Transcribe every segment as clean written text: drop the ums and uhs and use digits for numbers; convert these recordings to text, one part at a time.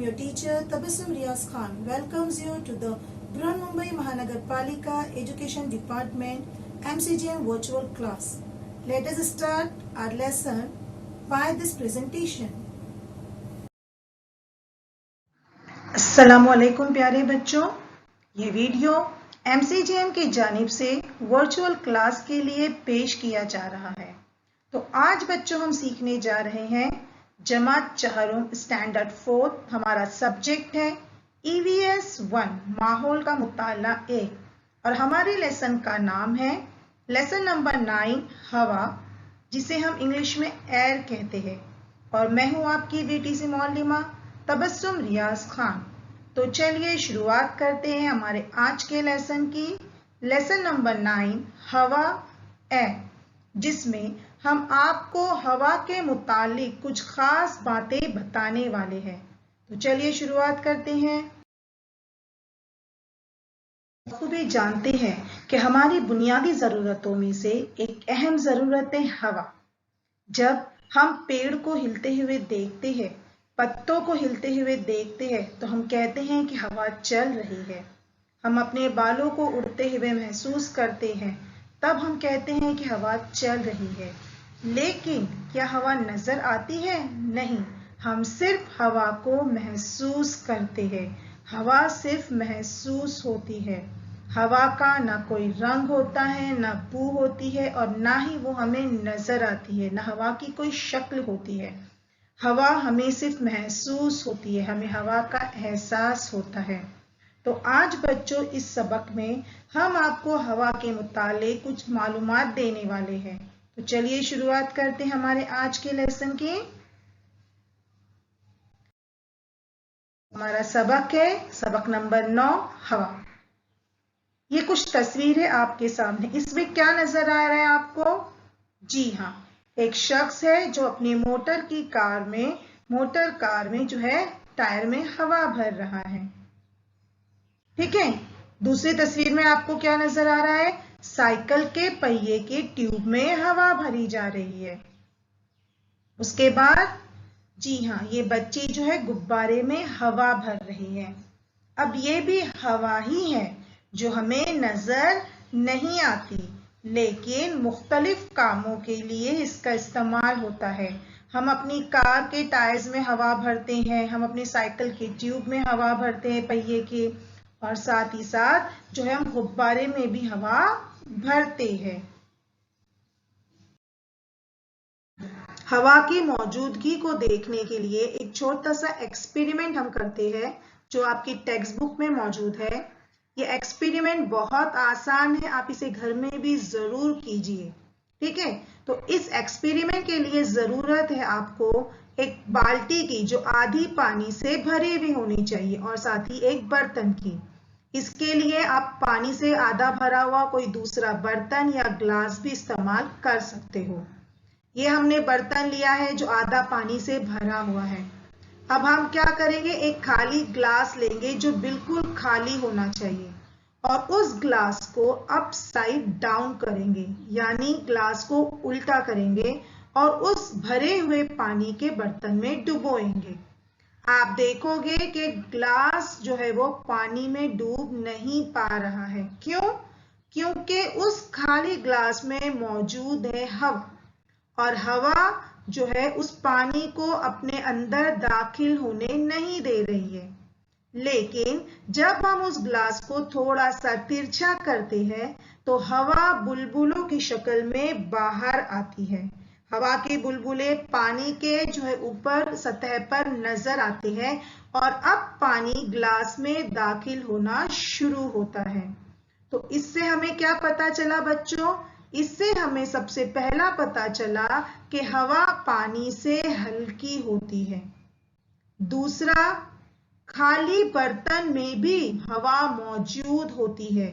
your teacher Tabassum Riaz Khan welcomes you to the Brihanmumbai Mahanagarpalika Education Department MCGM virtual class. Let us start our lesson by this presentation. अस्सलामुअलैकुम प्यारे बच्चों, ये video MCGM की जानिब से virtual class के लिए पेश किया जा रहा है। तो आज बच्चों हम सीखने जा रहे हैं जमात चहरुम स्टैंडर्ड 4। हमारा सब्जेक्ट है EVS 1 माहौल का मुताला 1 और हमारे लेसन का नाम है लेसन नंबर 9 हवा, जिसे हम इंग्लिश में एयर कहते हैं। और मैं हूं आपकी बेटी सी मौलिमा तबस्सुम रियाज खान। तो चलिए शुरुआत करते हैं हमारे आज के लेसन की। लेसन नंबर 9 हवा एयर, जिसमें हम आपको हवा के मुतालिक कुछ खास बातें बताने वाले हैं। तो चलिए शुरुआत करते हैं। खूबी जानते हैं कि हमारी बुनियादी ज़रूरतों में से एक अहम ज़रूरत है हवा। जब हम पेड़ को हिलते हुए देखते हैं, पत्तों को हिलते हुए देखते हैं, तो हम कहते हैं कि हवा चल रही है। हम अपने बालों को उड़ते हुए महसूस करते हैं, तब हम कहते हैं कि हवा चल रही है। लेकिन क्या हवा नजर आती है? नहीं, हम सिर्फ हवा को महसूस करते हैं। हवा सिर्फ महसूस होती है। हवा का ना कोई रंग होता है, ना बू होती है, और ना ही वो हमें नजर आती है, ना हवा की कोई शक्ल होती है। हवा हमें सिर्फ महसूस होती है, हमें हवा का एहसास होता है। तो आज बच्चों इस सबक में हम आपको हवा के मुतालिक कुछ मालूमात देने वाले हैं। तो चलिए शुरुआत करते हैं हमारे आज के लेसन की। हमारा सबक है सबक नंबर 9 हवा। ये कुछ तस्वीर है आपके सामने। इसमें क्या नजर आ रहा है आपको? जी हाँ, एक शख्स है जो अपनी मोटर कार में जो है टायर में हवा भर रहा है। ठीक है। दूसरी तस्वीर में आपको क्या नजर आ रहा है? साइकिल के पहिए के ट्यूब में हवा भरी जा रही है। उसके बाद जी हाँ, ये बच्ची जो है गुब्बारे में हवा भर रही है। अब ये भी हवा ही है जो हमें नजर नहीं आती, लेकिन मुख्तलिफ कामों के लिए इसका इस्तेमाल होता है। हम अपनी कार के टायर्स में हवा भरते हैं, हम अपनी साइकिल के ट्यूब में हवा भरते हैं पहिए के, और साथ ही साथ जो है हम गुब्बारे में भी हवा भरते हैं। हवा की मौजूदगी को देखने के लिए एक छोटा सा एक्सपेरिमेंट हम करते हैं, जो आपकी टेक्स्ट बुक में मौजूद है। ये एक्सपेरिमेंट बहुत आसान है, आप इसे घर में भी जरूर कीजिए। ठीक है। तो इस एक्सपेरिमेंट के लिए जरूरत है आपको एक बाल्टी की, जो आधी पानी से भरी हुई होनी चाहिए, और साथ ही एक बर्तन की। इसके लिए आप पानी से आधा भरा हुआ कोई दूसरा बर्तन या ग्लास भी इस्तेमाल कर सकते हो। ये हमने बर्तन लिया है जो आधा पानी से भरा हुआ है। अब हम क्या करेंगे, एक खाली ग्लास लेंगे जो बिल्कुल खाली होना चाहिए, और उस ग्लास को अपसाइड डाउन करेंगे, यानी ग्लास को उल्टा करेंगे और उस भरे हुए पानी के बर्तन में डुबोएंगे। आप देखोगे कि ग्लास जो है वो पानी में डूब नहीं पा रहा है। क्यों? क्योंकि उस खाली ग्लास में मौजूद है हवा, और हवा जो है उस पानी को अपने अंदर दाखिल होने नहीं दे रही है। लेकिन जब हम उस ग्लास को थोड़ा सा तिरछा करते हैं, तो हवा बुलबुलों की शक्ल में बाहर आती है। हवा के बुलबुले पानी के जो है ऊपर सतह पर नजर आते हैं, और अब पानी ग्लास में दाखिल होना शुरू होता है। तो इससे हमें क्या पता चला बच्चों? इससे हमें सबसे पहला पता चला कि हवा पानी से हल्की होती है। दूसरा, खाली बर्तन में भी हवा मौजूद होती है,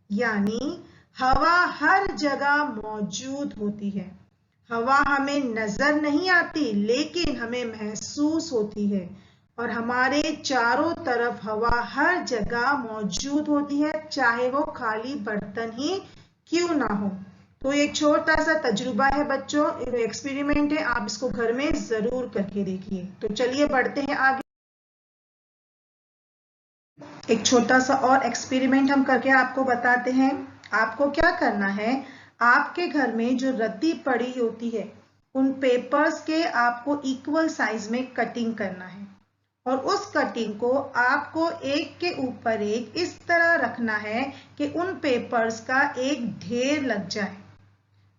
यानी हवा हर जगह मौजूद होती है। हवा हमें नजर नहीं आती, लेकिन हमें महसूस होती है, और हमारे चारों तरफ हवा हर जगह मौजूद होती है, चाहे वो खाली बर्तन ही क्यों ना हो। तो एक छोटा सा तजुर्बा है बच्चों, एक्सपेरिमेंट है, आप इसको घर में जरूर करके देखिए। तो चलिए बढ़ते हैं आगे। एक छोटा सा और एक्सपेरिमेंट हम करके आपको बताते हैं। आपको क्या करना है, आपके घर में जो रद्दी पड़ी होती है उन पेपर्स के आपको इक्वल साइज में कटिंग करना है और उस कटिंग को आपको एक के ऊपर एक इस तरह रखना है कि उन पेपर्स का एक ढेर लग जाए।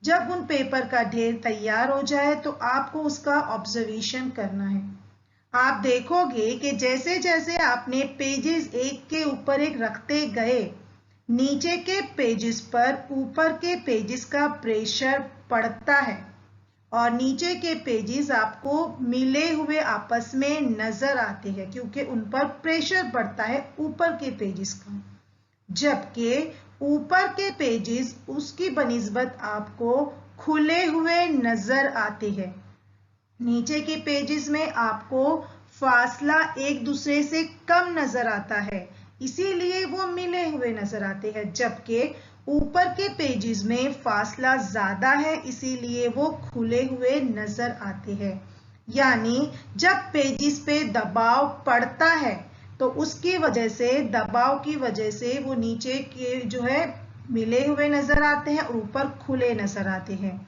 जब उन पेपर का ढेर तैयार हो जाए तो आपको उसका ऑब्जर्वेशन करना है। आप देखोगे कि जैसे जैसे आपने पेजेस एक के ऊपर एक रखते गए, नीचे के पेजेस पर ऊपर के पेजेस का प्रेशर पड़ता है और नीचे के पेजेस आपको मिले हुए आपस में नजर आते हैं क्योंकि उन पर प्रेशर पड़ता है ऊपर के पेजेस का, जबकि ऊपर के पेजेस उसकी बनिस्बत आपको खुले हुए नजर आते हैं। नीचे के पेजेस में आपको फासला एक दूसरे से कम नजर आता है, इसीलिए वो मिले हुए नजर आते हैं, जबकि ऊपर के पेजेस में फासला ज्यादा है, इसीलिए वो खुले हुए नजर आते हैं। यानी जब पेजेस पे दबाव पड़ता है तो उसकी वजह से, दबाव की वजह से वो नीचे के जो है मिले हुए नजर आते हैं और ऊपर खुले नजर आते हैं।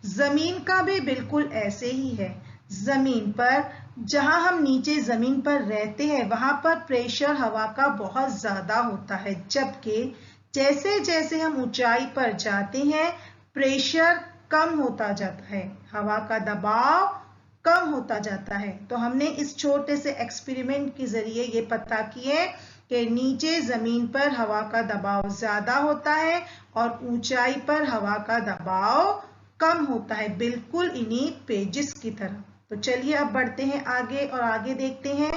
जमीन का भी बिल्कुल ऐसे ही है। जमीन पर, जहां हम नीचे जमीन पर रहते हैं, वहां पर प्रेशर हवा का बहुत ज्यादा होता है, जबकि जैसे जैसे हम ऊंचाई पर जाते हैं प्रेशर कम होता जाता है, हवा का दबाव कम होता जाता है। तो हमने इस छोटे से एक्सपेरिमेंट के जरिए ये पता किए कि नीचे जमीन पर हवा का दबाव ज्यादा होता है और ऊंचाई पर हवा का दबाव कम होता है, बिल्कुल इन्हीं पेजेस की तरह। तो चलिए अब बढ़ते हैं आगे और आगे देखते हैं।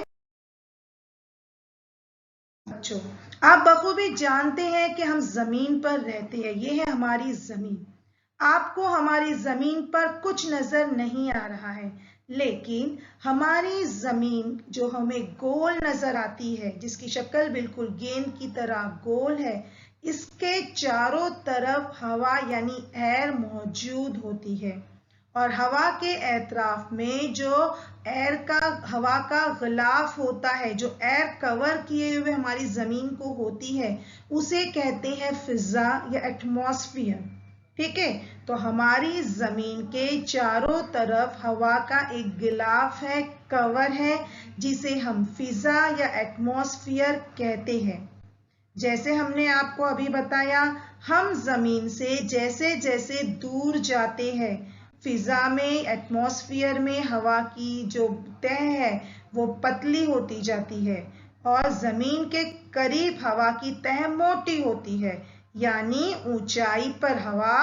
बच्चों, आप बखूबी जानते हैं कि हम जमीन पर रहते हैं, ये है हमारी जमीन। आपको हमारी जमीन पर कुछ नजर नहीं आ रहा है, लेकिन हमारी जमीन जो हमें गोल नजर आती है, जिसकी शक्ल बिल्कुल गेंद की तरह गोल है, इसके चारों तरफ हवा यानी एयर मौजूद होती है और हवा के एतराफ में जो एयर का, हवा का गिलाफ होता है, जो एयर कवर किए हुए हमारी जमीन को होती है, उसे कहते हैं फिजा या एटमॉस्फेयर। ठीक है, तो हमारी जमीन के चारों तरफ हवा का एक गिलाफ है, कवर है, जिसे हम फिजा या एटमॉस्फेयर कहते हैं। जैसे हमने आपको अभी बताया, हम जमीन से जैसे जैसे दूर जाते हैं, फिजा में, एटमॉस्फेयर में हवा की जो तह है वो पतली होती जाती है और जमीन के करीब हवा की तह मोटी होती है, यानी ऊंचाई पर हवा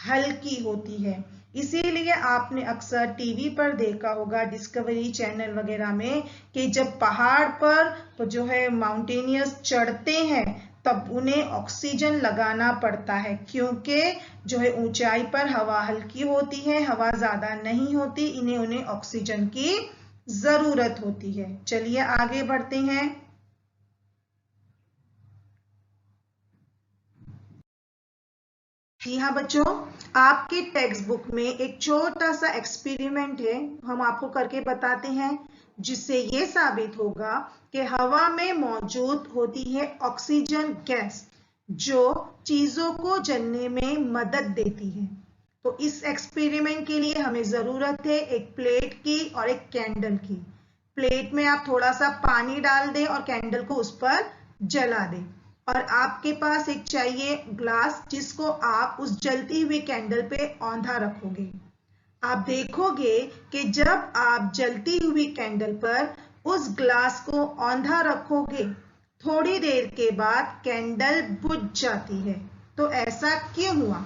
हल्की होती है। इसीलिए आपने अक्सर टीवी पर देखा होगा, डिस्कवरी चैनल वगैरह में, कि जब पहाड़ पर जो है माउंटेनियर्स चढ़ते हैं तब उन्हें ऑक्सीजन लगाना पड़ता है, क्योंकि जो है ऊंचाई पर हवा हल्की होती है, हवा ज्यादा नहीं होती, उन्हें ऑक्सीजन की जरूरत होती है। चलिए आगे बढ़ते हैं। जी हाँ बच्चों, आपके टेक्स्ट बुक में एक छोटा सा एक्सपेरिमेंट है, हम आपको करके बताते हैं, जिससे ये साबित होगा कि हवा में मौजूद होती है ऑक्सीजन गैस, जो चीजों को जलने में मदद देती है। तो इस एक्सपेरिमेंट के लिए हमें जरूरत है एक प्लेट की और एक कैंडल की। प्लेट में आप थोड़ा सा पानी डाल दें और कैंडल को उस पर जला दें, और आपके पास एक चाहिए ग्लास, जिसको आप उस जलती हुई कैंडल पे औंधा रखोगे। आप देखोगे कि जब आप जलती हुई कैंडल पर उस ग्लास को औंधा रखोगे, थोड़ी देर के बाद कैंडल बुझ जाती है। तो ऐसा क्यों हुआ?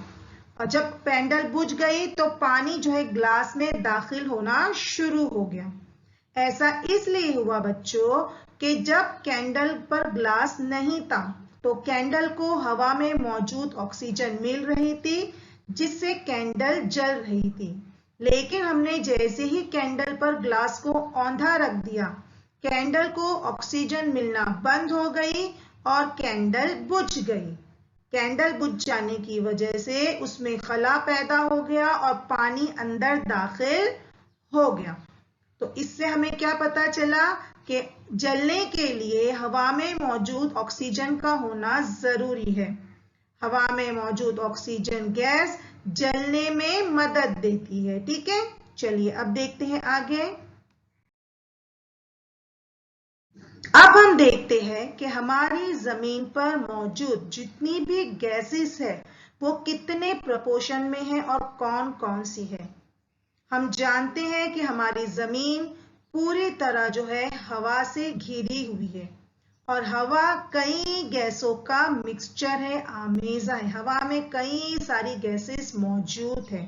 और जब कैंडल बुझ गई तो पानी जो है ग्लास में दाखिल होना शुरू हो गया। ऐसा इसलिए हुआ बच्चों कि जब कैंडल पर ग्लास नहीं था तो कैंडल को हवा में मौजूद ऑक्सीजन मिल रही थी, जिससे कैंडल जल रही थी। लेकिन हमने जैसे ही कैंडल पर ग्लास को औंधा रख दिया, कैंडल को ऑक्सीजन मिलना बंद हो गई और कैंडल बुझ गई। कैंडल बुझ जाने की वजह से उसमें खला पैदा हो गया और पानी अंदर दाखिल हो गया। तो इससे हमें क्या पता चला कि जलने के लिए हवा में मौजूद ऑक्सीजन का होना जरूरी है। हवा में मौजूद ऑक्सीजन गैस जलने में मदद देती है। ठीक है, चलिए अब देखते हैं आगे। अब हम देखते हैं कि हमारी जमीन पर मौजूद जितनी भी गैसेस है वो कितने प्रपोर्शन में है और कौन कौन सी है। हम जानते हैं कि हमारी जमीन पूरी तरह जो है हवा से घिरी हुई है और हवा कई गैसों का मिक्सचर है, आमेजा है। हवा में कई सारी गैसेस मौजूद है।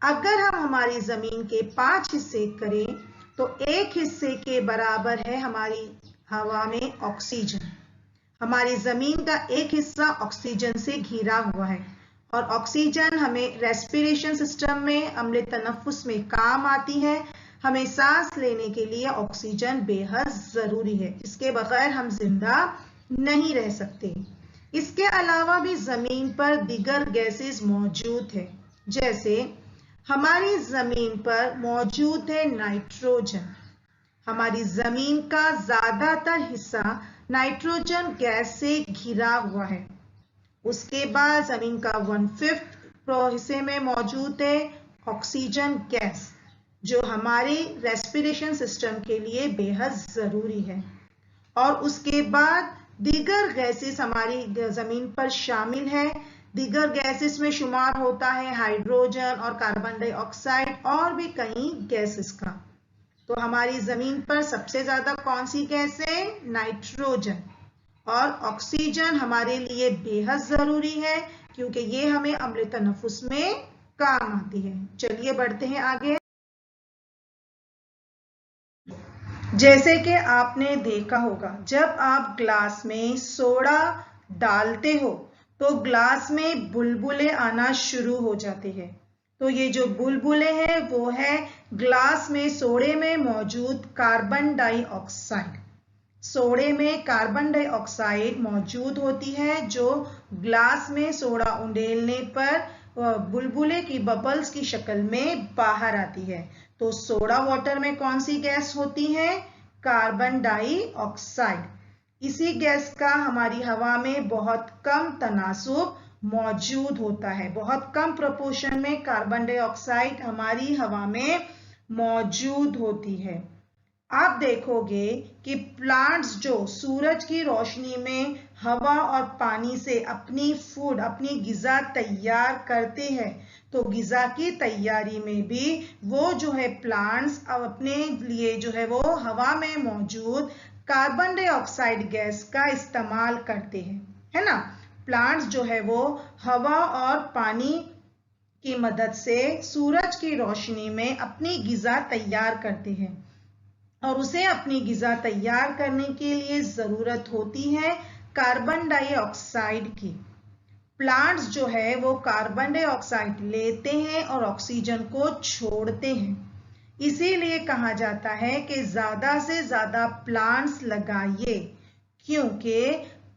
अगर हम हमारी जमीन के 5 हिस्से करें तो एक हिस्से के बराबर है हमारी हवा में ऑक्सीजन। हमारी जमीन का एक हिस्सा ऑक्सीजन से घिरा हुआ है और ऑक्सीजन हमें रेस्पिरेशन सिस्टम में अम्ल तनफ्फुस में काम आती है। हमें सांस लेने के लिए ऑक्सीजन बेहद जरूरी है, इसके बगैर हम जिंदा नहीं रह सकते। इसके अलावा भी जमीन पर दीगर गैसेस मौजूद है, जैसे हमारी जमीन पर मौजूद है नाइट्रोजन। हमारी जमीन का ज्यादातर हिस्सा नाइट्रोजन गैस से घिरा हुआ है। उसके बाद जमीन का 1/5 हिस्से में मौजूद है ऑक्सीजन गैस, जो हमारे रेस्पिरेशन सिस्टम के लिए बेहद जरूरी है। और उसके बाद दीगर गैसेस हमारी जमीन पर शामिल है। दीगर गैसेस में शुमार होता है हाइड्रोजन और कार्बन डाइऑक्साइड और भी कई गैसेस का। तो हमारी जमीन पर सबसे ज्यादा कौन सी गैस है? नाइट्रोजन। और ऑक्सीजन हमारे लिए बेहद जरूरी है क्योंकि ये हमें अम्ल तनफ्फुस में काम आती है। चलिए बढ़ते हैं आगे। जैसे कि आपने देखा होगा, जब आप ग्लास में सोडा डालते हो तो ग्लास में बुलबुले आना शुरू हो जाते हैं। तो ये जो बुलबुले हैं वो है ग्लास में सोडे में मौजूद कार्बन डाइऑक्साइड। सोडे में कार्बन डाइऑक्साइड मौजूद होती है जो ग्लास में सोडा उंडेलने पर बुलबुले की बबल्स की शक्ल में बाहर आती है। तो सोडा वाटर में कौन सी गैस होती है? Carbon dioxide. इसी गैस का हमारी हवा में बहुत कम तनासुब मौजूद होता है। बहुत कम प्रोपोर्शन में कार्बन डाइऑक्साइड हमारी हवा में मौजूद होती है। आप देखोगे कि प्लांट्स जो सूरज की रोशनी में हवा और पानी से अपनी फूड, अपनी गिजा तैयार करते हैं, तो गिजा की तैयारी में भी वो जो है प्लांट्स अब अपने लिए जो है वो हवा में मौजूद कार्बन डाइऑक्साइड गैस का इस्तेमाल करते हैं, है ना। प्लांट्स जो है वो हवा और पानी की मदद से सूरज की रोशनी में अपनी गिजा तैयार करते हैं और उसे अपनी गिजा तैयार करने के लिए जरूरत होती है कार्बन डाइऑक्साइड की। प्लांट्स जो है वो कार्बन डाइऑक्साइड लेते हैं और ऑक्सीजन को छोड़ते हैं। इसीलिए कहा जाता है कि ज्यादा से ज्यादा प्लांट्स लगाइए, क्योंकि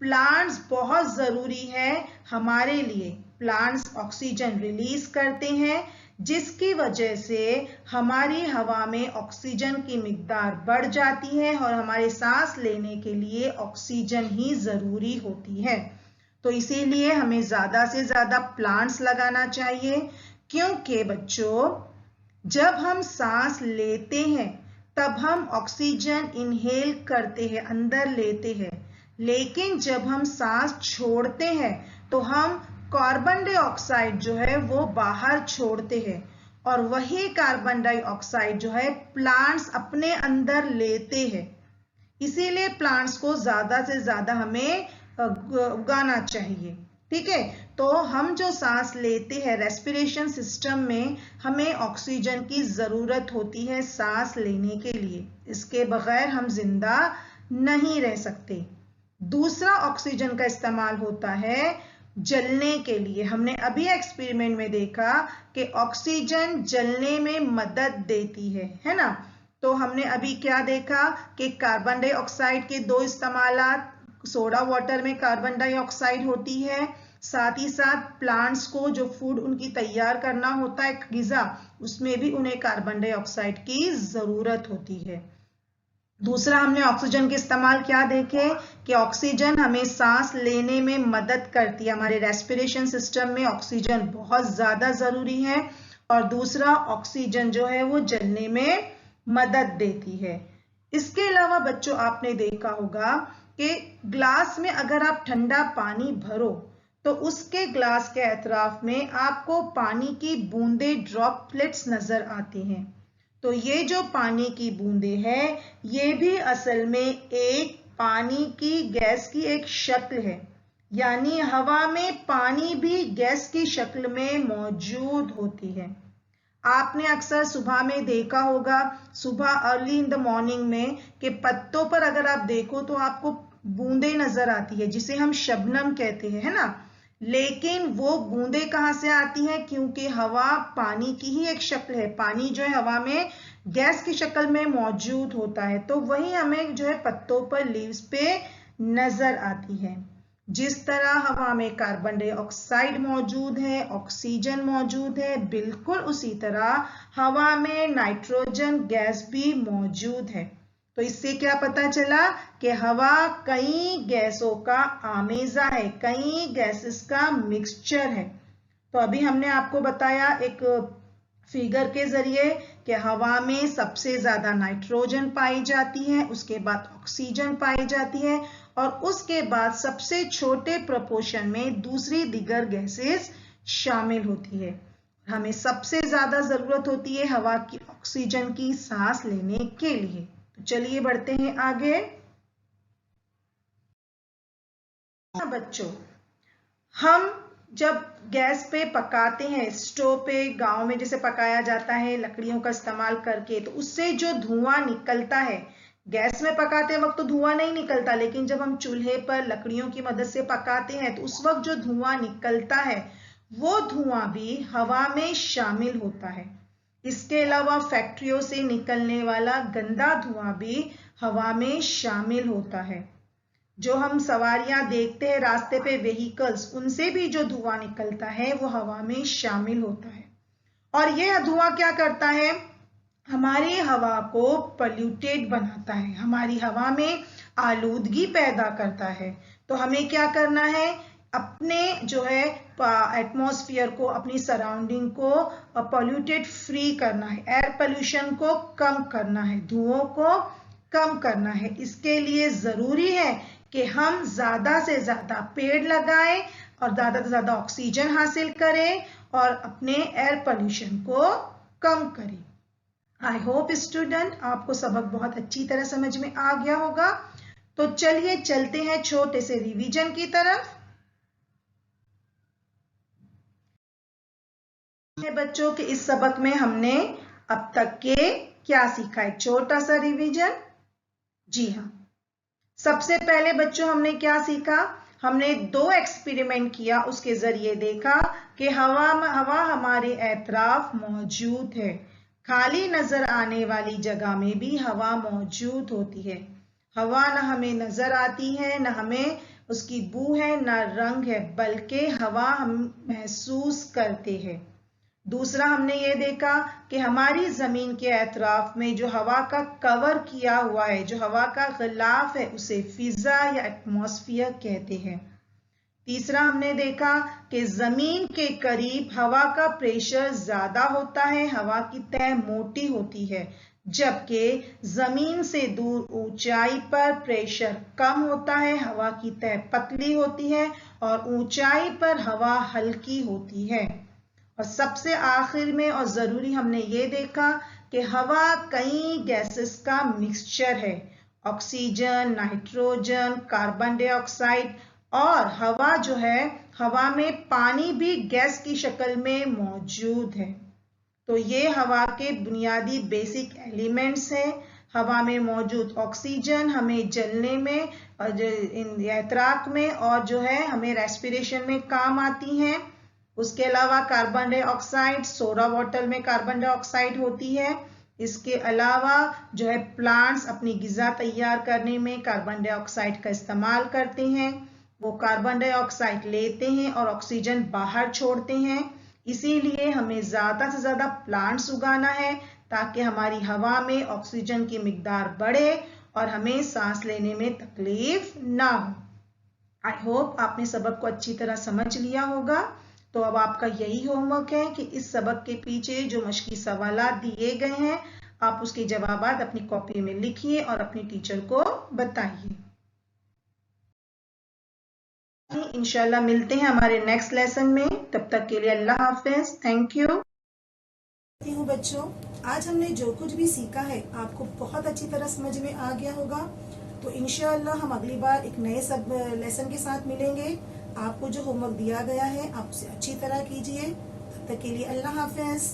प्लांट्स बहुत जरूरी है हमारे लिए। प्लांट्स ऑक्सीजन रिलीज करते हैं जिसकी वजह से हमारी हवा में ऑक्सीजन की मिकदार बढ़ जाती है और हमारे सांस लेने के लिए ऑक्सीजन ही जरूरी होती है। तो इसीलिए हमें ज्यादा से ज्यादा प्लांट्स लगाना चाहिए, क्योंकि बच्चों जब हम सांस लेते हैं तब हम ऑक्सीजन इनहेल करते हैं, अंदर लेते हैं, लेकिन जब हम सांस छोड़ते हैं तो हम कार्बन डाइऑक्साइड जो है वो बाहर छोड़ते हैं और वही कार्बन डाइऑक्साइड जो है प्लांट्स अपने अंदर लेते हैं। इसीलिए प्लांट्स को ज्यादा से ज्यादा हमें उगाना चाहिए। ठीक है, तो हम जो सांस लेते हैं रेस्पिरेशन सिस्टम में हमें ऑक्सीजन की जरूरत होती है सांस लेने के लिए, इसके बगैर हम जिंदा नहीं रह सकते। दूसरा ऑक्सीजन का इस्तेमाल होता है जलने के लिए। हमने अभी एक्सपेरिमेंट में देखा कि ऑक्सीजन जलने में मदद देती है ना। तो हमने अभी क्या देखा कि कार्बन डाइऑक्साइड के दो इस्तेमालात, सोडा वाटर में कार्बन डाइऑक्साइड होती है, साथ ही साथ प्लांट्स को जो फूड उनकी तैयार करना होता है गिजा, उसमें भी उन्हें कार्बन डाइऑक्साइड की जरूरत होती है। दूसरा हमने ऑक्सीजन के इस्तेमाल क्या देखे कि ऑक्सीजन हमें सांस लेने में मदद करती है, हमारे रेस्पिरेशन सिस्टम में ऑक्सीजन बहुत ज्यादा जरूरी है। और दूसरा ऑक्सीजन जो है वो जलने में मदद देती है। इसके अलावा बच्चों आपने देखा होगा कि ग्लास में अगर आप ठंडा पानी भरो तो उसके ग्लास के अतराफ में आपको पानी की बूंदे ड्रॉपलेट्स नजर आती हैं। तो ये जो पानी की बूंदे हैं ये भी असल में एक पानी की गैस की एक शक्ल है, यानी हवा में पानी भी गैस की शक्ल में मौजूद होती है। आपने अक्सर सुबह में देखा होगा, सुबह अर्ली इन द मॉर्निंग में कि पत्तों पर अगर आप देखो तो आपको बूंदे नजर आती है जिसे हम शबनम कहते हैं, है ना। लेकिन वो बूंदे कहाँ से आती हैं, क्योंकि हवा पानी की ही एक शक्ल है, पानी जो है हवा में गैस की शक्ल में मौजूद होता है, तो वही हमें जो है पत्तों पर, लीव्स पे नजर आती है। जिस तरह हवा में कार्बन डाइऑक्साइड मौजूद है, ऑक्सीजन मौजूद है, बिल्कुल उसी तरह हवा में नाइट्रोजन गैस भी मौजूद है। तो इससे क्या पता चला कि हवा कई गैसों का आमेजा है, कई गैसेस का मिक्सचर है। तो अभी हमने आपको बताया एक फिगर के जरिए कि हवा में सबसे ज्यादा नाइट्रोजन पाई जाती है, उसके बाद ऑक्सीजन पाई जाती है और उसके बाद सबसे छोटे प्रोपोर्शन में दूसरी दीगर गैसेस शामिल होती है। हमें सबसे ज्यादा जरूरत होती है हवा की, ऑक्सीजन की सांस लेने के लिए। तो चलिए बढ़ते हैं आगे। बच्चों, हम जब गैस पे पकाते हैं, स्टोव पे गांव में जैसे पकाया जाता है लकड़ियों का इस्तेमाल करके, तो उससे जो धुआं निकलता है, गैस में पकाते वक्त तो धुआं नहीं निकलता, लेकिन जब हम चूल्हे पर लकड़ियों की मदद से पकाते हैं तो उस वक्त जो धुआं निकलता है वो धुआं भी हवा में शामिल होता है। इसके अलावा फैक्ट्रियों से निकलने वाला गंदा धुआं भी हवा में शामिल होता है। जो हम सवारियां देखते हैं रास्ते पे, व्हीकल्स, उनसे भी जो धुआं निकलता है वो हवा में शामिल होता है। और यह धुआं क्या करता है, हमारी हवा को पोल्यूटेड बनाता है, हमारी हवा में आलूदगी पैदा करता है। तो हमें क्या करना है, अपने जो है एटमॉस्फेयर को, अपनी सराउंडिंग को पोल्यूटेड फ्री करना है, एयर पोल्यूशन को कम करना है, धुओं को कम करना है। इसके लिए जरूरी है कि हम ज्यादा से ज्यादा पेड़ लगाएं और ज्यादा से ज्यादा ऑक्सीजन हासिल करें और अपने एयर पोल्यूशन को कम करें। आई होप स्टूडेंट आपको सबक बहुत अच्छी तरह समझ में आ गया होगा। तो चलिए चलते हैं छोटे से रिवीजन की तरफ। बच्चों के इस सबक में हमने अब तक के क्या सीखा, एक छोटा सा रिवीजन। जी हाँ, सबसे पहले बच्चों हमने क्या सीखा, हमने 2 एक्सपेरिमेंट किया, उसके जरिए देखा कि हवा हमारे एतराफ मौजूद है, खाली नजर आने वाली जगह में भी हवा मौजूद होती है। हवा न हमें नजर आती है, न हमें उसकी बू है, न रंग है, बल्कि हवा हम महसूस करते हैं। दूसरा हमने ये देखा कि हमारी जमीन के एतराफ में जो हवा का कवर किया हुआ है, जो हवा का गिलाफ है, उसे फिजा या एटमॉस्फेयर कहते हैं। तीसरा हमने देखा कि जमीन के करीब हवा का प्रेशर ज्यादा होता है, हवा की तह मोटी होती है, जबकि जमीन से दूर ऊंचाई पर प्रेशर कम होता है, हवा की तह पतली होती है और ऊंचाई पर हवा हल्की होती है। और सबसे आखिर में और जरूरी हमने ये देखा कि हवा कई गैसेस का मिक्सचर है, ऑक्सीजन, नाइट्रोजन, कार्बन डाइऑक्साइड, और हवा जो है, हवा में पानी भी गैस की शक्ल में मौजूद है। तो ये हवा के बुनियादी बेसिक एलिमेंट्स हैं। हवा में मौजूद ऑक्सीजन हमें जलने में और एतराक में और जो है हमें रेस्पिरेशन में काम आती हैं। उसके अलावा कार्बन डाइऑक्साइड, सोडा वाटर में कार्बन डाइऑक्साइड होती है। इसके अलावा जो है प्लांट्स अपनी गिजा तैयार करने में कार्बन डाइऑक्साइड का इस्तेमाल करते हैं, वो कार्बन डाइऑक्साइड लेते हैं और ऑक्सीजन बाहर छोड़ते हैं। इसीलिए हमें ज्यादा से ज्यादा प्लांट्स उगाना है ताकि हमारी हवा में ऑक्सीजन की मिकदार बढ़े और हमें सांस लेने में तकलीफ ना हो। आई होप आपने सबक को अच्छी तरह समझ लिया होगा। तो अब आपका यही होमवर्क है कि इस सबक के पीछे जो मश्की सवालात दिए गए हैं, आप उसके जवाबात अपनी कॉपी में लिखिए और अपनी टीचर को बताइए। इंशाल्लाह मिलते हैं हमारे नेक्स्ट लेसन में। तब तक के लिए अल्लाह हाफिज। Thank you. हूँ बच्चों, आज हमने जो कुछ भी सीखा है आपको बहुत अच्छी तरह समझ में आ गया होगा। तो इंशाअल्लाह हम अगली बार एक नए सब लेसन के साथ मिलेंगे। आपको जो होमवर्क दिया गया है आप उसे अच्छी तरह कीजिए। तब तक के लिए अल्लाह हाफिज।